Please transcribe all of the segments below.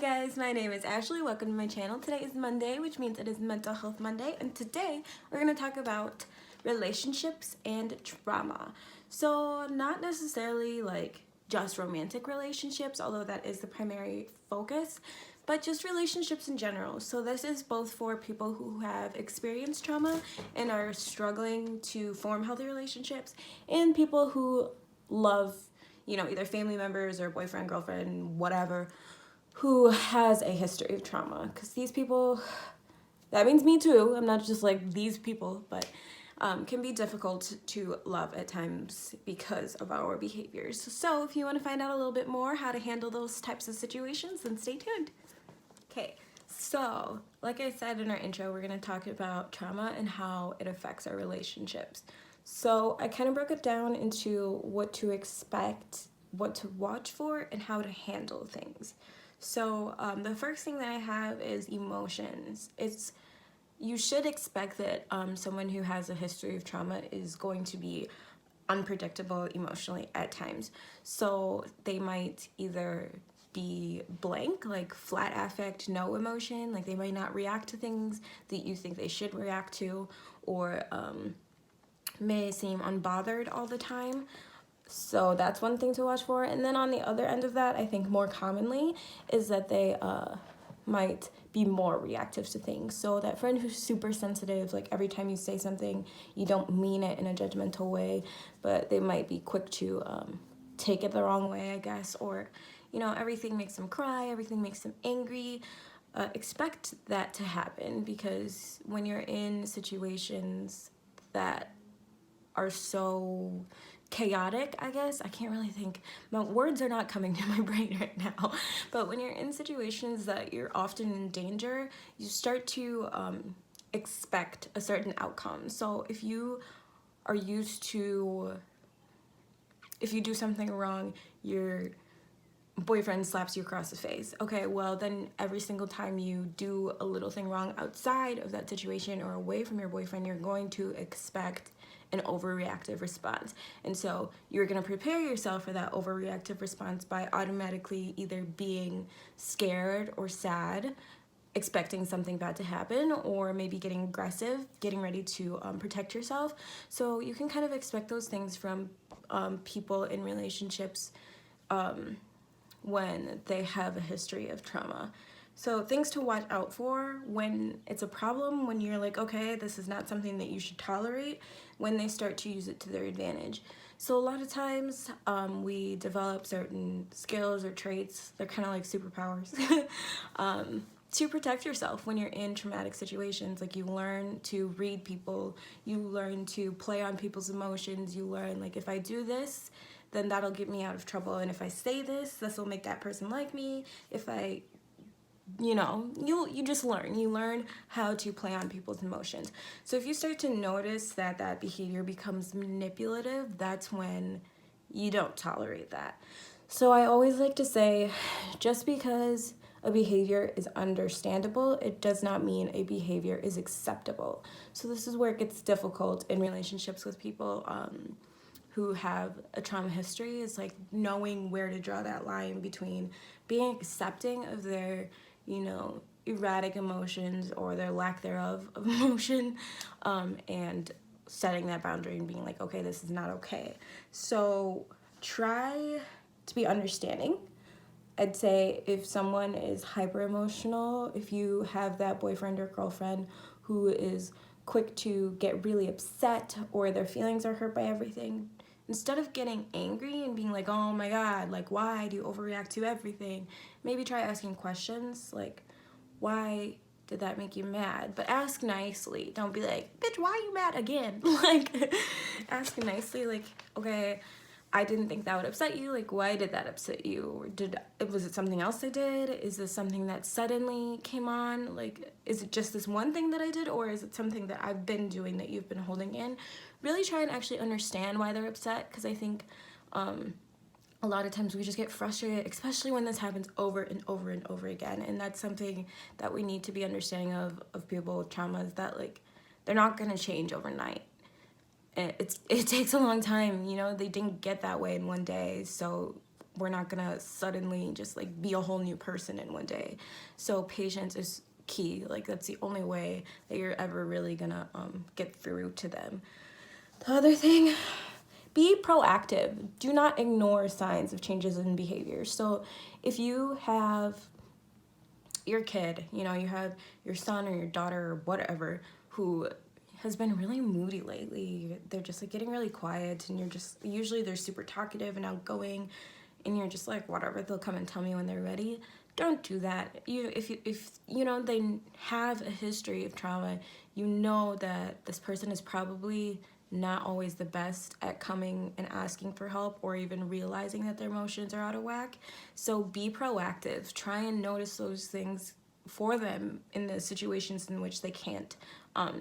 guys, my name is Ashley. Welcome to my channel. Today is Monday, which means it is Mental Health Monday, and today we're going to talk about relationships and trauma. So not necessarily like just romantic relationships, although that is the primary focus, but just relationships in general. So this is both for people who have experienced trauma and are struggling to form healthy relationships, and people who love, either family members or boyfriend, girlfriend, whatever, who has a history of trauma. Because these people, that means me too, I'm not just like these people, but can be difficult to love at times because of our behaviors. So if you want to find out a little bit more how to handle those types of situations, then stay tuned. Okay, so like I said in our intro, we're going to talk about trauma and how it affects our relationships. So I kind of broke it down into what to expect, what to watch for, and how to handle things. So the first thing that I have is emotions. You should expect that someone who has a history of trauma is going to be unpredictable emotionally at times. So they might either be blank, like flat affect, no emotion, like they might not react to things that you think they should react to, or may seem unbothered all the time. So that's one thing to watch for. And then on the other end of that, I think more commonly is that they might be more reactive to things. So that friend who's super sensitive, like every time you say something, you don't mean it in a judgmental way, but they might be quick to take it the wrong way, I guess, or, everything makes them cry, everything makes them angry. Expect that to happen, because when you're in situations that are so chaotic, I guess, I can't really think, my words are not coming to my brain right now, but when you're in situations that you're often in danger, you start to expect a certain outcome. So if you are used to, if you do something wrong, your boyfriend slaps you across the face. Okay, well then every single time you do a little thing wrong outside of that situation or away from your boyfriend, you're going to expect an overreactive response. And so you're going to prepare yourself for that overreactive response by automatically either being scared or sad, expecting something bad to happen, or maybe getting aggressive, getting ready to protect yourself. So you can kind of expect those things from people in relationships when they have a history of trauma. So things to watch out for when it's a problem, when you're like, okay, this is not something that you should tolerate, when they start to use it to their advantage. So a lot of times we develop certain skills or traits, they're kind of like superpowers, to protect yourself when you're in traumatic situations. Like you learn to read people, you learn to play on people's emotions, you learn like, if I do this, then that'll get me out of trouble, and if I say this will make that person like me. If I, you just learn. You learn how to play on people's emotions. So if you start to notice that behavior becomes manipulative, that's when you don't tolerate that. So I always like to say, just because a behavior is understandable, it does not mean a behavior is acceptable. So this is where it gets difficult in relationships with people who have a trauma history, is like knowing where to draw that line between being accepting of their, erratic emotions or their lack thereof of emotion, and setting that boundary and being like, okay, this is not okay. So try to be understanding. I'd say if someone is hyper emotional, if you have that boyfriend or girlfriend who is quick to get really upset or their feelings are hurt by everything, instead of getting angry and being like, oh my God, like, why do you overreact to everything? Maybe try asking questions like, why did that make you mad? But ask nicely. Don't be like, bitch, why are you mad again? Like, ask nicely, like, okay, I didn't think that would upset you. Like, why did that upset you? Or was it something else I did? Is this something that suddenly came on? Like, is it just this one thing that I did? Or is it something that I've been doing that you've been holding in? Really try and actually understand why they're upset, because I think a lot of times we just get frustrated, especially when this happens over and over and over again. And that's something that we need to be understanding of people with traumas, that like, they're not going to change overnight. It takes a long time, they didn't get that way in one day. So we're not gonna suddenly just like be a whole new person in one day. So patience is key. Like that's the only way that you're ever really gonna get through to them. The other thing, be proactive. Do not ignore signs of changes in behavior. So if you have your kid, you know, you have your son or your daughter or whatever who has been really moody lately, they're just like getting really quiet, and you're just, usually they're super talkative and outgoing, and you're just like, whatever, they'll come and tell me when they're ready. Don't do that. If you know they have a history of trauma, you know that this person is probably not always the best at coming and asking for help or even realizing that their emotions are out of whack. So be proactive. Try and notice those things for them in the situations in which they can't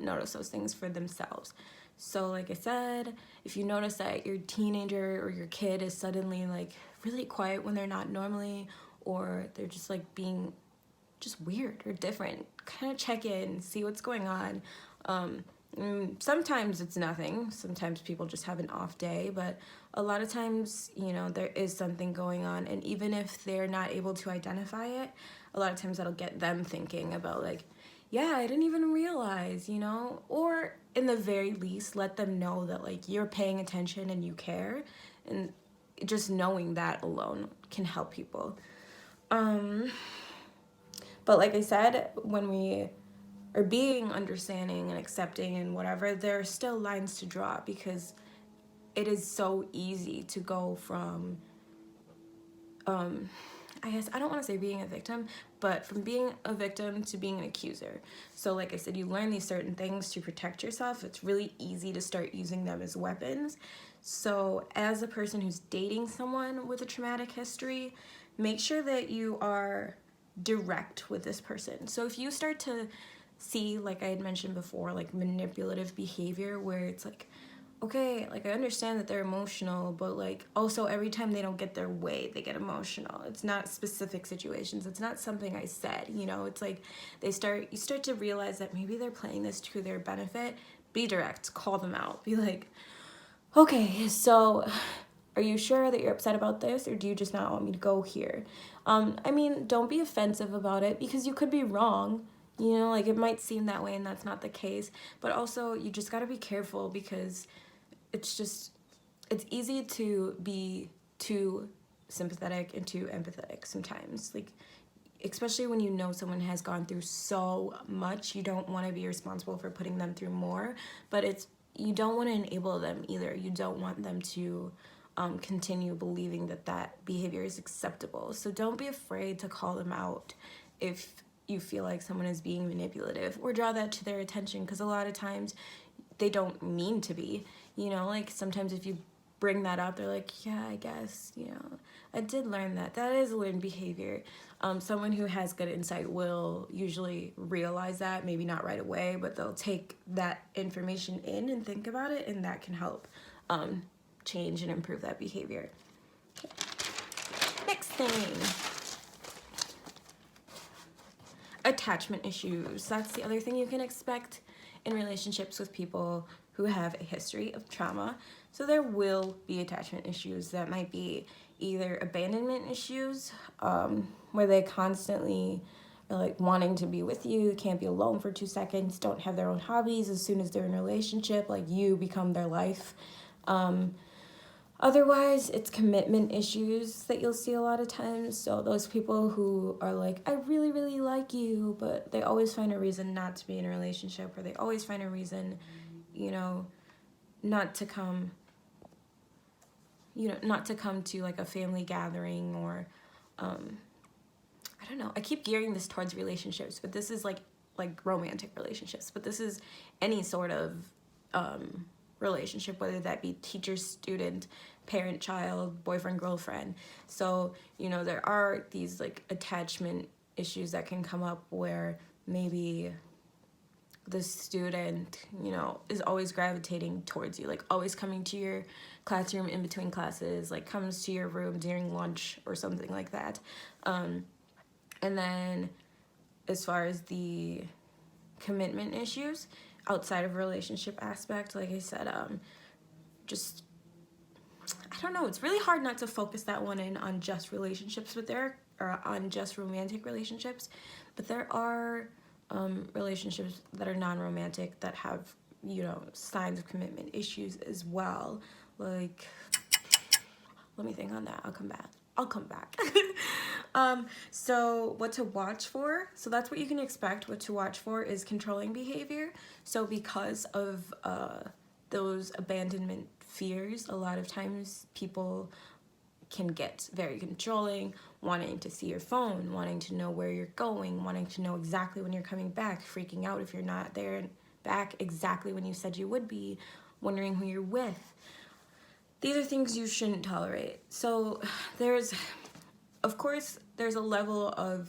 notice those things for themselves. So like I said, if you notice that your teenager or your kid is suddenly like really quiet when they're not normally, or they're just like being just weird or different, kind of check in, see what's going on. Sometimes it's nothing. Sometimes people just have an off day, but a lot of times, you know, there is something going on. And even if they're not able to identify it, a lot of times that'll get them thinking about like, yeah, I didn't even realize, you know, or in the very least, let them know that like you're paying attention and you care. And just knowing that alone can help people. But like I said, when we are being understanding and accepting and whatever, there are still lines to draw, because it is so easy to go from, I guess, I don't want to say being a victim, but from being a victim to being an accuser. So like I said, you learn these certain things to protect yourself. It's really easy to start using them as weapons. So as a person who's dating someone with a traumatic history, make sure that you are direct with this person. So if you start to see, like I had mentioned before, like manipulative behavior where it's like, okay, like I understand that they're emotional, but like also every time they don't get their way, they get emotional. It's not specific situations. It's not something I said, you know, it's like you start to realize that maybe they're playing this to their benefit. Be direct, call them out. Be like, okay, so are you sure that you're upset about this, or do you just not want me to go here? I mean, don't be offensive about it, because you could be wrong. You know, like it might seem that way and that's not the case. But also, you just gotta be careful, because it's easy to be too sympathetic and too empathetic sometimes. Like, especially when you know someone has gone through so much, you don't want to be responsible for putting them through more, but you don't want to enable them either. You don't want them to continue believing that that behavior is acceptable. So don't be afraid to call them out if you feel like someone is being manipulative, or draw that to their attention, because a lot of times they don't mean to be, you know, like sometimes if you bring that up, they're like, yeah, I guess, you know, I did learn that. That is learned behavior. Someone who has good insight will usually realize that, maybe not right away, but they'll take that information in and think about it, and that can help change and improve that behavior. Next thing, attachment issues. That's the other thing you can expect in relationships with people who have a history of trauma. So there will be attachment issues that might be either abandonment issues, where they constantly are like wanting to be with you, can't be alone for 2 seconds, don't have their own hobbies. As soon as they're in a relationship, like you become their life. Otherwise, it's commitment issues that you'll see a lot of times. So those people who are like, I really, really like you, but they always find a reason not to be in a relationship, or they always find a reason, you know, not to come to like a family gathering, or I don't know. I keep gearing this towards relationships, but this is like romantic relationships, but this is any sort of relationship, whether that be teacher, student, parent, child, boyfriend, girlfriend. So, you know, there are these like attachment issues that can come up where maybe the student, you know, is always gravitating towards you, like always coming to your classroom in between classes, like comes to your room during lunch or something like that. And then as far as the commitment issues outside of relationship aspect, like I said, just, I don't know, it's really hard not to focus that one in on just relationships, but or on just romantic relationships, but there are relationships that are non-romantic that have, you know, signs of commitment issues as well. Like, let me think on that. I'll come back. So what to watch for? So that's what you can expect. What to watch for is controlling behavior. So because of those abandonment fears, a lot of times people can get very controlling, wanting to see your phone, wanting to know where you're going, wanting to know exactly when you're coming back, freaking out if you're not there and back exactly when you said you would be, wondering who you're with. These are things you shouldn't tolerate. So of course, there's a level of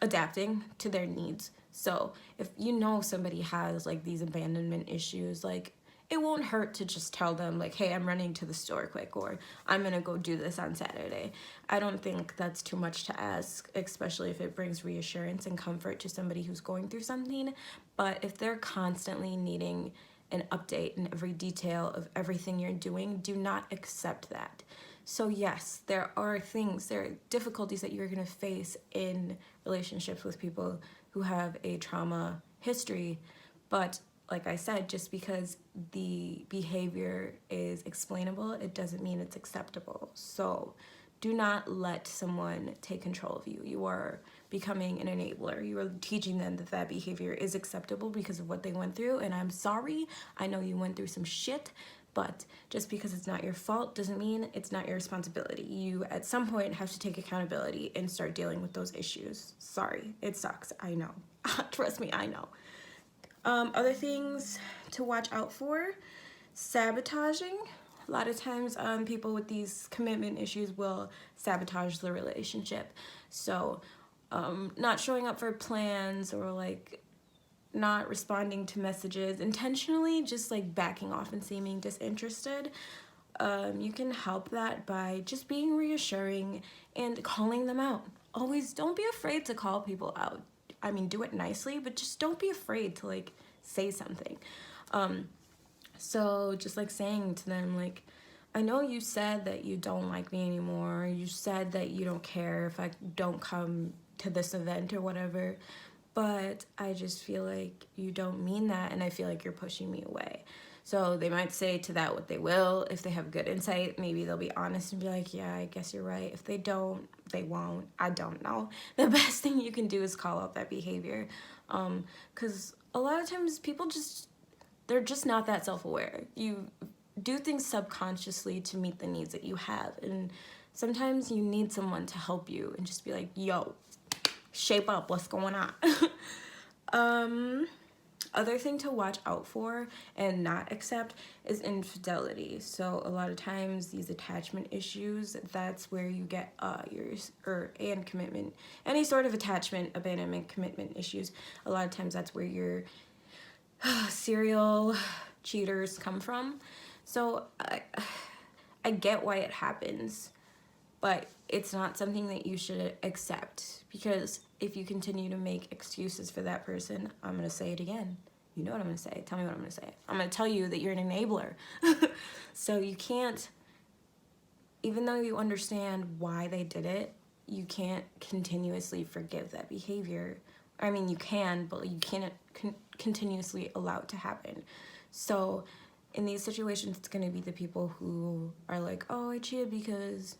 adapting to their needs. So if you know somebody has like these abandonment issues, like it won't hurt to just tell them like, hey, I'm running to the store quick, or I'm gonna go do this on Saturday. I don't think that's too much to ask, especially if it brings reassurance and comfort to somebody who's going through something. But if they're constantly needing an update in every detail of everything you're doing, do not accept that. So yes, there are difficulties that you're gonna face in relationships with people who have a trauma history, but like I said, just because the behavior is explainable, it doesn't mean it's acceptable. So do not let someone take control of you. You are becoming an enabler. You are teaching them that that behavior is acceptable because of what they went through. And I'm sorry, I know you went through some shit, but just because it's not your fault doesn't mean it's not your responsibility. You at some point have to take accountability and start dealing with those issues. Sorry, it sucks, I know. Trust me, I know. Other things to watch out for: sabotaging. A lot of times people with these commitment issues will sabotage the relationship. So not showing up for plans, or like not responding to messages intentionally, just like backing off and seeming disinterested. You can help that by just being reassuring and calling them out. Always don't be afraid to call people out. I mean, do it nicely, but just don't be afraid to like say something. So just like saying to them, like, I know you said that you don't like me anymore. You said that you don't care if I don't come to this event or whatever, but I just feel like you don't mean that, and I feel like you're pushing me away. So they might say to that what they will. If they have good insight, maybe they'll be honest and be like, yeah, I guess you're right. If they don't, they won't. I don't know. The best thing you can do is call out that behavior. Because a lot of times people they're just not that self-aware. You do things subconsciously to meet the needs that you have. And sometimes you need someone to help you and just be like, yo, shape up, what's going on? Other thing to watch out for and not accept is infidelity. So a lot of times these attachment issues, that's where you get and commitment, any sort of attachment, abandonment, commitment issues. A lot of times that's where your serial cheaters come from. So I get why it happens, but it's not something that you should accept, because if you continue to make excuses for that person, I'm going to say it again. You know what I'm going to say. Tell me what I'm going to say. I'm going to tell you that you're an enabler. So you can't, even though you understand why they did it, you can't continuously forgive that behavior. I mean, you can, but you can't continuously allow it to happen. So in these situations, it's going to be the people who are like, oh, I cheated because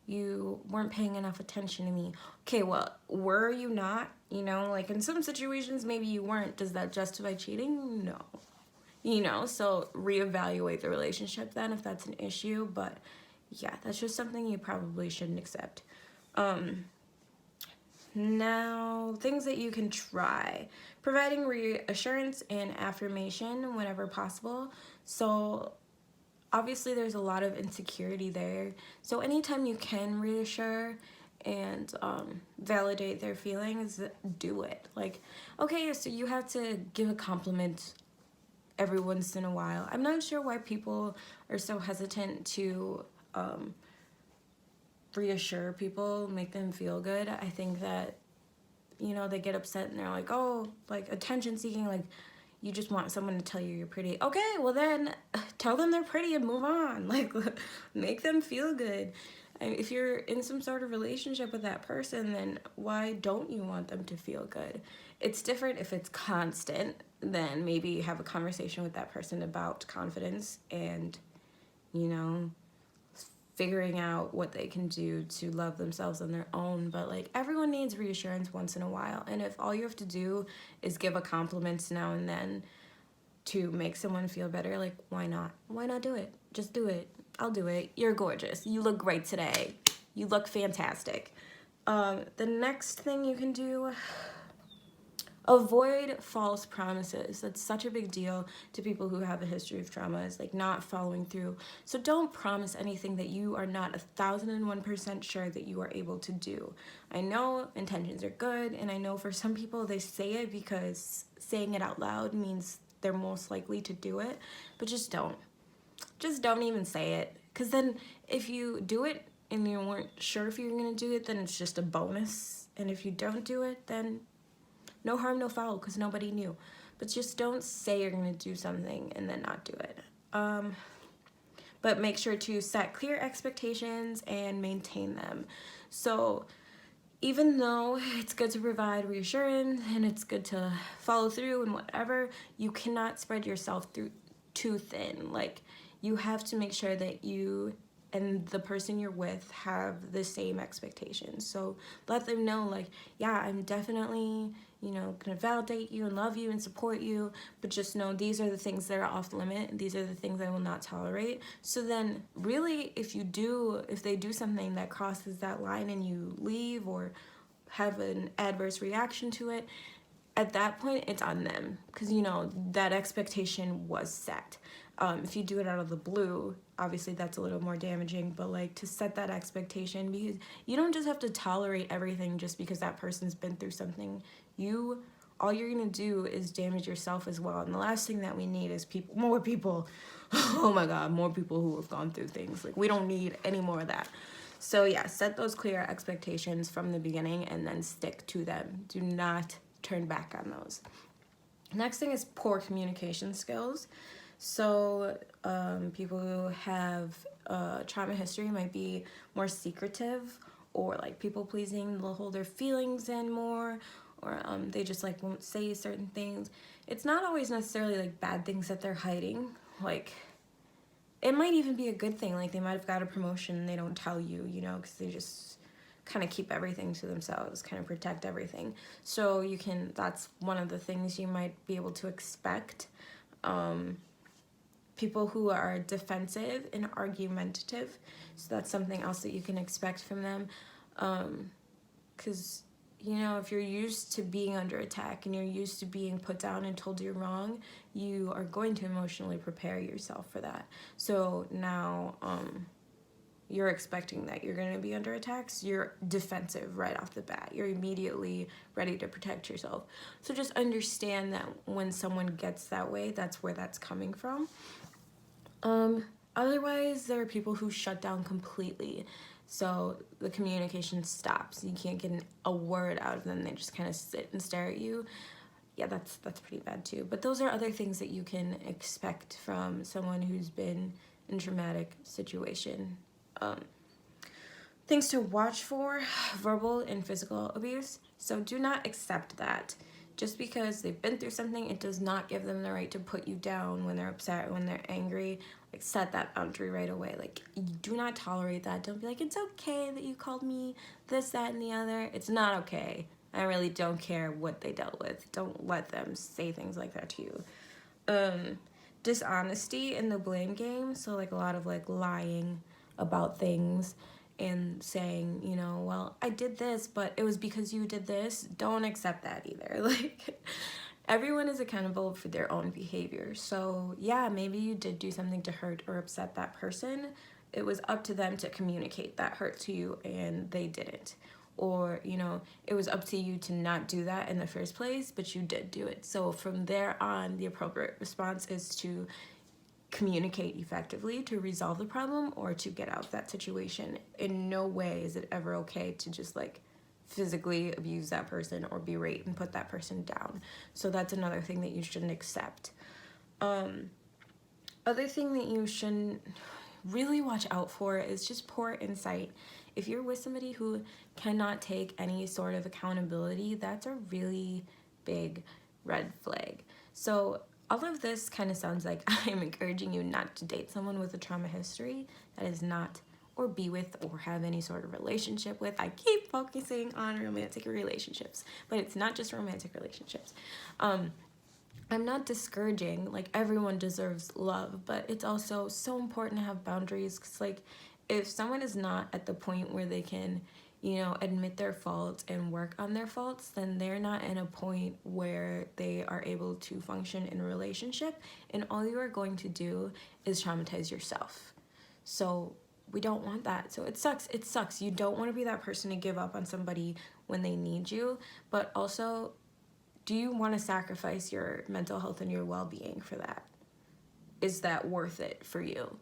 you weren't paying enough attention to me. Okay, well, were you not? You know, like in some situations, maybe you weren't. Does that justify cheating? No. You know, so reevaluate the relationship then if that's an issue. But yeah, that's just something you probably shouldn't accept. Now, things that you can try: providing reassurance and affirmation whenever possible. So obviously there's a lot of insecurity there. So anytime you can reassure and validate their feelings, do it. Like, okay, so you have to give a compliment every once in a while. I'm not sure why people are so hesitant to reassure people, make them feel good. I think that, you know, they get upset and they're like, oh, like attention seeking, like you just want someone to tell you you're pretty. Okay, well then tell them they're pretty and move on. Like, make them feel good. If you're in some sort of relationship with that person, then why don't you want them to feel good? It's different if it's constant, then maybe have a conversation with that person about confidence and, you know, figuring out what they can do to love themselves on their own. But like, everyone needs reassurance once in a while. And if all you have to do is give a compliment now and then to make someone feel better, like, why not? Why not do it? Just do it. I'll do it. You're gorgeous. You look great today. You look fantastic. The next thing you can do, avoid false promises. That's such a big deal to people who have a history of trauma, is like not following through. So don't promise anything that you are not 1,001% sure that you are able to do. I know intentions are good, and I know for some people they say it because saying it out loud means they're most likely to do it, but just don't. Just don't even say it, because then if you do it and you weren't sure if you're going to do it, then it's just a bonus. And if you don't do it, then no harm, no foul, because nobody knew. But just don't say you're going to do something and then not do it. But make sure to set clear expectations and maintain them. So even though it's good to provide reassurance and it's good to follow through and whatever, you cannot spread yourself too thin. Like, you have to make sure that you and the person you're with have the same expectations. So let them know, like, yeah, I'm definitely, you know, gonna validate you and love you and support you, but just know these are the things that are off limit. These are the things I will not tolerate. So then really, if they do something that crosses that line and you leave or have an adverse reaction to it, at that point, it's on them, because, you know, that expectation was set. If you do it out of the blue, obviously that's a little more damaging, but like, to set that expectation, because you don't just have to tolerate everything just because that person's been through something. All you're gonna do is damage yourself as well. And the last thing that we need is more people, oh my God, more people who have gone through things. Like, we don't need any more of that. So yeah, set those clear expectations from the beginning and then stick to them. Do not turn back on those. Next thing is poor communication skills. So people who have trauma history might be more secretive, or like people pleasing. They'll hold their feelings in more, or they just like won't say certain things. It's not always necessarily like bad things that they're hiding. Like, it might even be a good thing. Like, they might have got a promotion and they don't tell you, you know, because they just kind of keep everything to themselves, kind of protect everything. So that's one of the things you might be able to expect. People who are defensive and argumentative. So that's something else that you can expect from them. Because, you know, if you're used to being under attack and you're used to being put down and told you're wrong, you are going to emotionally prepare yourself for that. So now you're expecting that you're going to be under attack, so you're defensive right off the bat. You're immediately ready to protect yourself. So just understand that when someone gets that way, that's where that's coming from. Otherwise, there are people who shut down completely. So the communication stops. You can't get a word out of them. They just kind of sit and stare at you. Yeah, that's pretty bad too. But those are other things that you can expect from someone who's been in a traumatic situation. Things to watch for: verbal and physical abuse. So do not accept that. Just because they've been through something, it does not give them the right to put you down when they're upset or when they're angry. Like, set that boundary right away. Like, you do not tolerate that. Don't be like, it's okay that you called me this, that, and the other. It's not okay. I really don't care what they dealt with. Don't let them say things like that to you. Dishonesty in the blame game. So like a lot of like lying about things and saying, you know, well, I did this, but it was because you did this. Don't accept that either. Like, everyone is accountable for their own behavior. So yeah, maybe you did do something to hurt or upset that person. It was up to them to communicate that hurt to you, and they didn't. Or, you know, it was up to you to not do that in the first place, but you did do it. So from there on, the appropriate response is to communicate effectively to resolve the problem or to get out of that situation. In no way is it ever okay to just like physically abuse that person or berate and put that person down. So that's another thing that you shouldn't accept. Other thing that you shouldn't really watch out for is just poor insight. If you're with somebody who cannot take any sort of accountability, that's a really big red flag. So all of this kind of sounds like I'm encouraging you not to date someone with a trauma history. That is not, or be with, or have any sort of relationship with. I keep focusing on romantic relationships, but it's not just romantic relationships. I'm not discouraging, like, everyone deserves love, but it's also so important to have boundaries, because, like, if someone is not at the point where they can, you know, admit their faults and work on their faults, then they're not in a point where they are able to function in a relationship, and all you are going to do is traumatize yourself. So we don't want that. So it sucks. You don't want to be that person to give up on somebody when they need you, but also, do you want to sacrifice your mental health and your well-being for that? Is that worth it for you?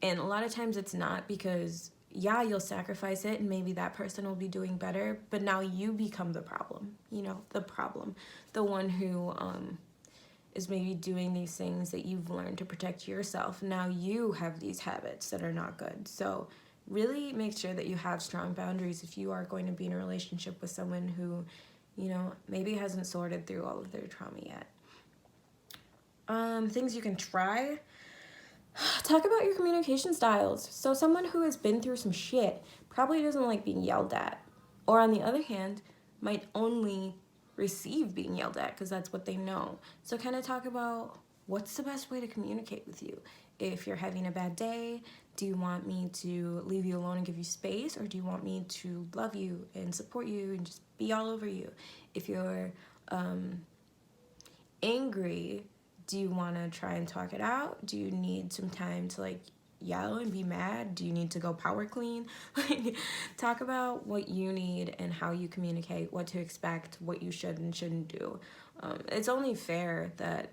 And a lot of times it's not, because yeah, you'll sacrifice it and maybe that person will be doing better, but now you become the problem, you know, the one who is maybe doing these things that you've learned to protect yourself. Now you have these habits that are not good. So really make sure that you have strong boundaries if you are going to be in a relationship with someone who, you know, maybe hasn't sorted through all of their trauma yet. Things you can try. Talk about your communication styles. So someone who has been through some shit probably doesn't like being yelled at. Or on the other hand, might only receive being yelled at because that's what they know. So kind of talk about what's the best way to communicate with you. If you're having a bad day, do you want me to leave you alone and give you space? Or do you want me to love you and support you and just be all over you? If you're angry, do you want to try and talk it out? Do you need some time to, like, yell and be mad? Do you need to go power clean? Like, talk about what you need and how you communicate, what to expect, what you should and shouldn't do. It's only fair that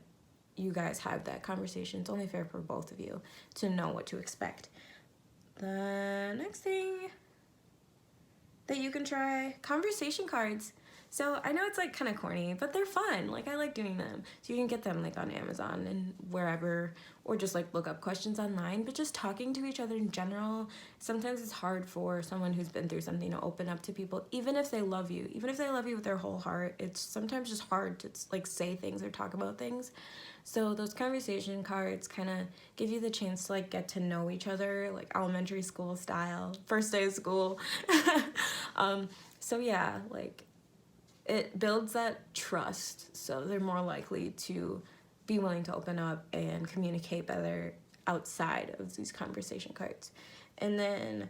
you guys have that conversation. It's only fair for both of you to know what to expect. The next thing that you can try, conversation cards. So I know it's, like, kind of corny, but they're fun. Like, I like doing them. So you can get them, like, on Amazon and wherever, or just, like, look up questions online. But just talking to each other in general, sometimes it's hard for someone who's been through something to open up to people, even if they love you. Even if they love you with their whole heart, it's sometimes just hard to, like, say things or talk about things. So those conversation cards kind of give you the chance to, like, get to know each other, like elementary school style, first day of school. So yeah, like, it builds that trust, so they're more likely to be willing to open up and communicate better outside of these conversation cards. And then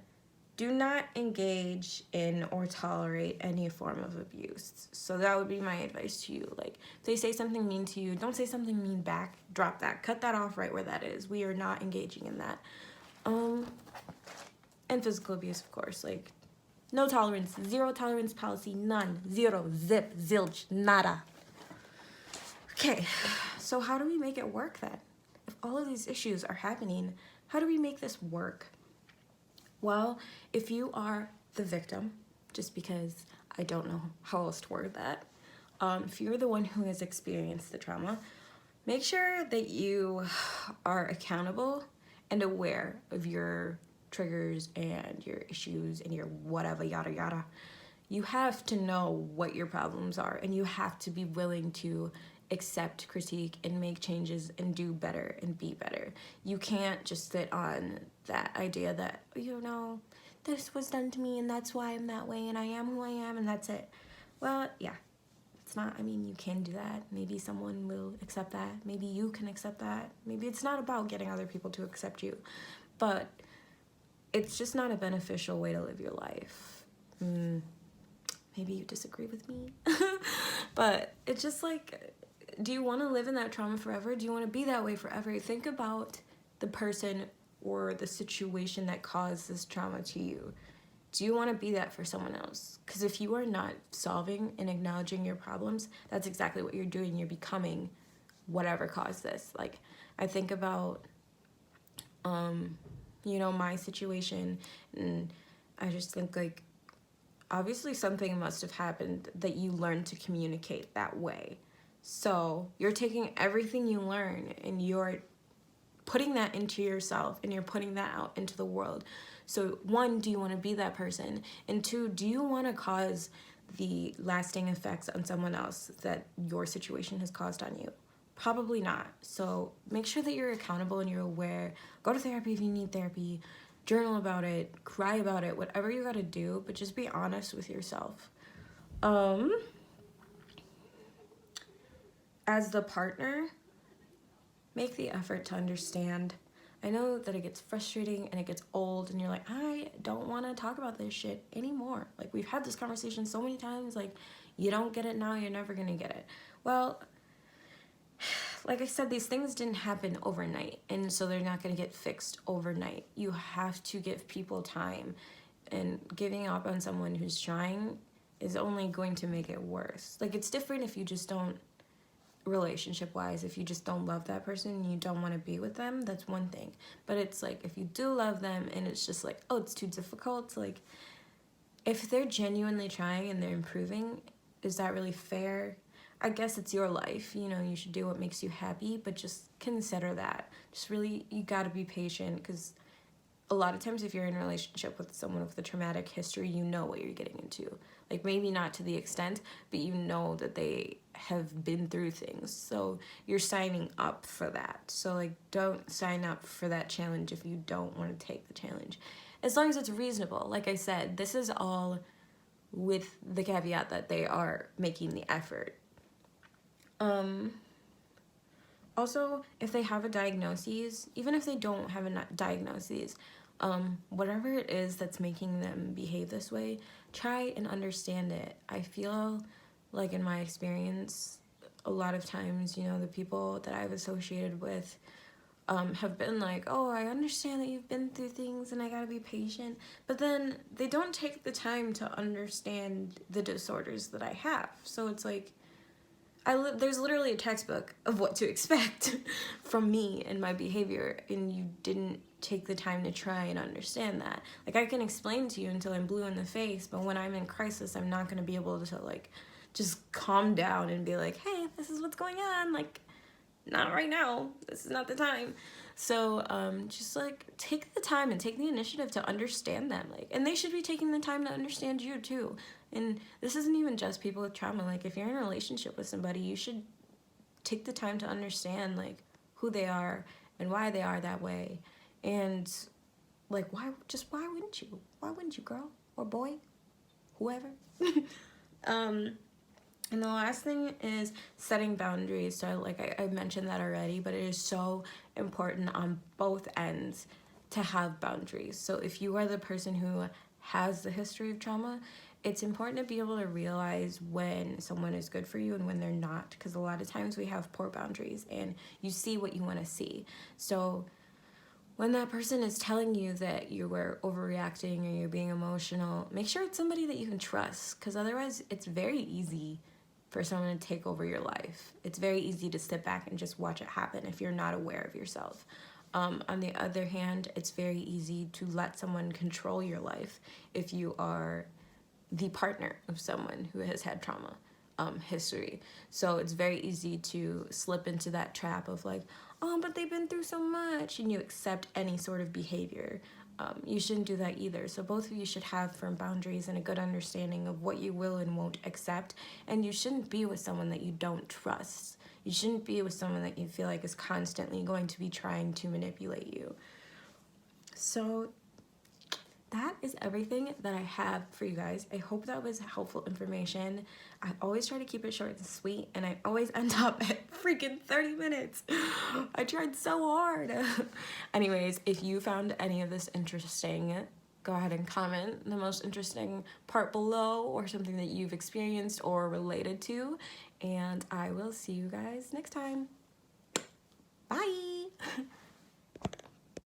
do not engage in or tolerate any form of abuse. So that would be my advice to you. Like, if they say something mean to you, don't say something mean back. Drop that. Cut that off right where that is. We are not engaging in that. And physical abuse, of course. Like, no tolerance, zero tolerance policy, none, zero, zip, zilch, nada. Okay, so how do we make it work then? If all of these issues are happening, how do we make this work? Well, if you are the victim, just because I don't know how else to word that, if you're the one who has experienced the trauma, make sure that you are accountable and aware of your triggers and your issues and your whatever, yada yada. You have to know what your problems are, and you have to be willing to accept critique and make changes and do better and be better. You can't just sit on that idea that, you know, this was done to me and that's why I'm that way and I am who I am and that's it. Well, yeah, it's not, I mean, you can do that. Maybe someone will accept that. Maybe you can accept that. Maybe it's not about getting other people to accept you, but it's just not a beneficial way to live your life. Maybe you disagree with me, but it's just like, do you want to live in that trauma forever? Do you want to be that way forever? Think about the person or the situation that caused this trauma to you. Do you want to be that for someone else? Because if you are not solving and acknowledging your problems, that's exactly what you're doing. You're becoming whatever caused this. Like, I think about, you know, my situation, and I just think, like, obviously something must have happened that you learned to communicate that way. So you're taking everything you learn and you're putting that into yourself and you're putting that out into the world. So one, do you want to be that person? And two, do you want to cause the lasting effects on someone else that your situation has caused on you? Probably not. So make sure that you're accountable and you're aware. Go to therapy if you need therapy. Journal about it. Cry about it. Whatever you got to do, but just be honest with yourself. As the partner, make the effort to understand. I know that it gets frustrating and it gets old and you're like, I don't want to talk about this shit anymore. Like, we've had this conversation so many times, like, you don't get it now, you're never gonna get it. Well, like I said, these things didn't happen overnight, and so they're not gonna get fixed overnight. You have to give people time, and giving up on someone who's trying is only going to make it worse. Like, it's different if you just don't, relationship wise, if you just don't love that person and you don't want to be with them, that's one thing. But it's like, if you do love them and it's just like, oh, it's too difficult, like, if they're genuinely trying and they're improving, is that really fair? I guess it's your life, you know, you should do what makes you happy, but just consider that. Just really, you gotta be patient, because a lot of times if you're in a relationship with someone with a traumatic history, you know what you're getting into. Like, maybe not to the extent, but you know that they have been through things. So you're signing up for that. So, like, don't sign up for that challenge if you don't want to take the challenge. As long as it's reasonable. Like I said, this is all with the caveat that they are making the effort. Also, if they have a diagnosis, even if they don't have a diagnosis, whatever it is that's making them behave this way, try and understand it. I feel like, in my experience, a lot of times, you know, the people that I've associated with have been like, oh, I understand that you've been through things and I gotta be patient, but then they don't take the time to understand the disorders that I have. So it's like, there's literally a textbook of what to expect from me and my behavior, and you didn't take the time to try and understand that. Like, I can explain to you until I'm blue in the face, but when I'm in crisis, I'm not going to be able to, like, just calm down and be like, hey, this is what's going on. Like, not right now. This is not the time. So just, like, take the time and take the initiative to understand them. Like, and they should be taking the time to understand you too. And this isn't even just people with trauma. Like, if you're in a relationship with somebody, you should take the time to understand, like, who they are and why they are that way. And, like, why wouldn't you? Why wouldn't you, girl or boy, whoever? And the last thing is setting boundaries. So, like, I mentioned that already, but it is so important on both ends to have boundaries. So if you are the person who has the history of trauma, it's important to be able to realize when someone is good for you and when they're not, because a lot of times we have poor boundaries and you see what you want to see. So when that person is telling you that you were overreacting or you're being emotional, make sure it's somebody that you can trust, because otherwise it's very easy for someone to take over your life. It's very easy to sit back and just watch it happen if you're not aware of yourself. On the other hand, it's very easy to let someone control your life if you are the partner of someone who has had trauma history. So it's very easy to slip into that trap of like, oh, but they've been through so much, and you accept any sort of behavior. You shouldn't do that either. So both of you should have firm boundaries and a good understanding of what you will and won't accept. And you shouldn't be with someone that you don't trust. You shouldn't be with someone that you feel like is constantly going to be trying to manipulate you. So that is everything that I have for you guys. I hope that was helpful information. I always try to keep it short and sweet, and I always end up at freaking 30 minutes. I tried so hard. Anyways, if you found any of this interesting, go ahead and comment the most interesting part below, or something that you've experienced or related to, and I will see you guys next time. Bye.